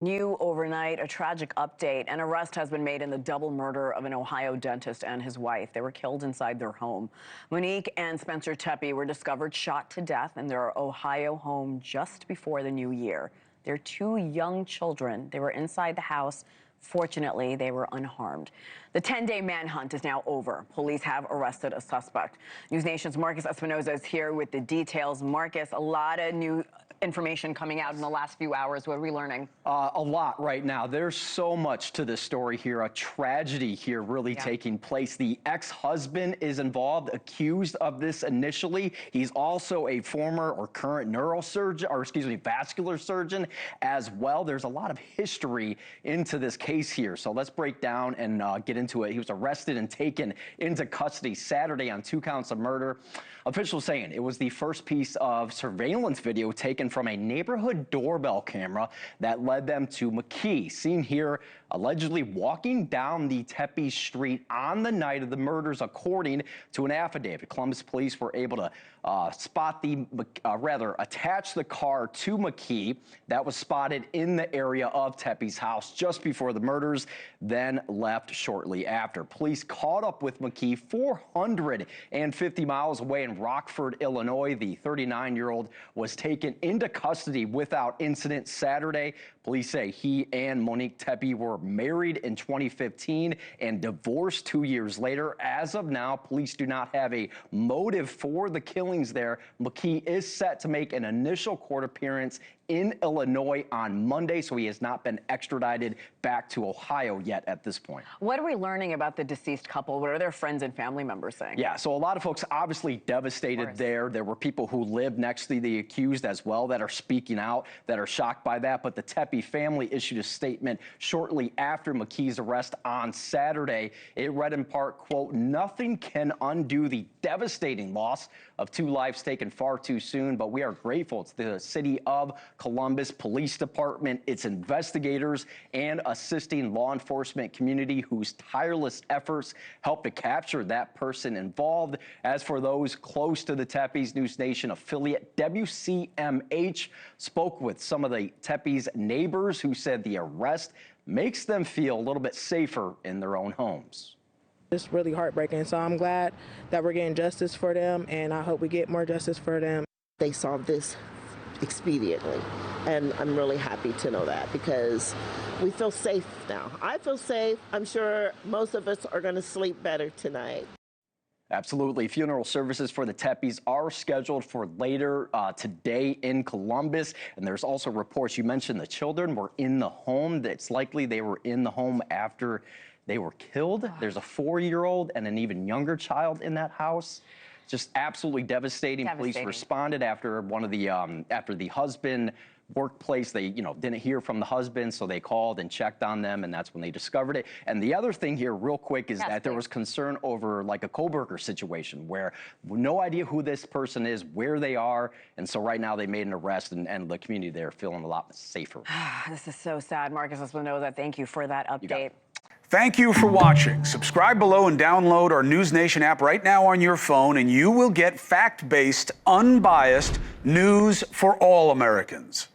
New overnight, a tragic update. An arrest has been made in the double murder of an Ohio dentist and his wife. They were killed inside their home. Monique and Spencer Tepe were discovered shot to death in their Ohio home just before the new year. Their two young children, they were inside the house. Fortunately, they were unharmed. The 10-day manhunt is now over. Police have arrested a suspect. NewsNation's Marcus Espinoza is here with the details. Marcus, a lot of new information coming out in the last few hours. What are we learning? A lot right now. There's so much to this story here. A tragedy here really taking place. The ex-husband is involved, accused of this initially. He's also a former or current neurosurgeon, or excuse me, vascular surgeon as well. There's a lot of history into this case here. So let's break down and get into it. He was arrested and taken into custody Saturday on 2 counts of murder. Officials saying it was the first piece of surveillance video taken from a neighborhood doorbell camera that led them to McKee, seen here allegedly walking down the Tepe street on the night of the murders, according to an affidavit. Columbus police were able to attach the car to McKee that was spotted in the area of Tepe's house just before the murders, then left shortly after. Police caught up with McKee 450 miles away in Rockford, Illinois. The 39-year-old was taken into custody without incident Saturday. Police say he and Monique Tepe were married in 2015 and divorced 2 years later. As of now, police do not have a motive for the killings there. McKee is set to make an initial court appearance in Illinois on Monday, so he has not been extradited back to Ohio yet at this point. What are we learning about the deceased couple? What are their friends and family members saying? Yeah, so a lot of folks obviously devastated there. There were people who lived next to the accused as well that are speaking out, that are shocked by that. But the Tepe family issued a statement shortly after McKee's arrest on Saturday. It read in part, quote, "Nothing can undo the devastating loss of 2 lives taken far too soon, but we are grateful to the city of Columbus Police Department, its investigators, and assisting law enforcement community whose tireless efforts helped to capture that person involved." As for those close to the Tepe's, NewsNation affiliate WCMH spoke with some of the Tepe's neighbors who said the arrest makes them feel a little bit safer in their own homes. It's really heartbreaking, so I'm glad that we're getting justice for them, and I hope we get more justice for them. They solved this expediently, and I'm really happy to know that because we feel safe now. I feel safe. I'm sure most of us are going to sleep better tonight. Absolutely. Funeral services for the Tepes are scheduled for later today in Columbus. And there's also reports, you mentioned the children were in the home. It's likely they were in the home after they were killed. There's a 4-year-old and an even younger child in that house. Just absolutely devastating. Police responded after one of the after the husband workplace. They didn't hear from the husband, so they called and checked on them, and that's when they discovered it. And the other thing here, real quick, is that there was concern over like a coworker situation where no idea who this person is, where they are, and so right now they made an arrest, and the community there feeling a lot safer. This is so sad. Marcus Espinoza, thank you for that update. Thank you for watching. Subscribe below and download our NewsNation app right now on your phone, and you will get fact-based, unbiased news for all Americans.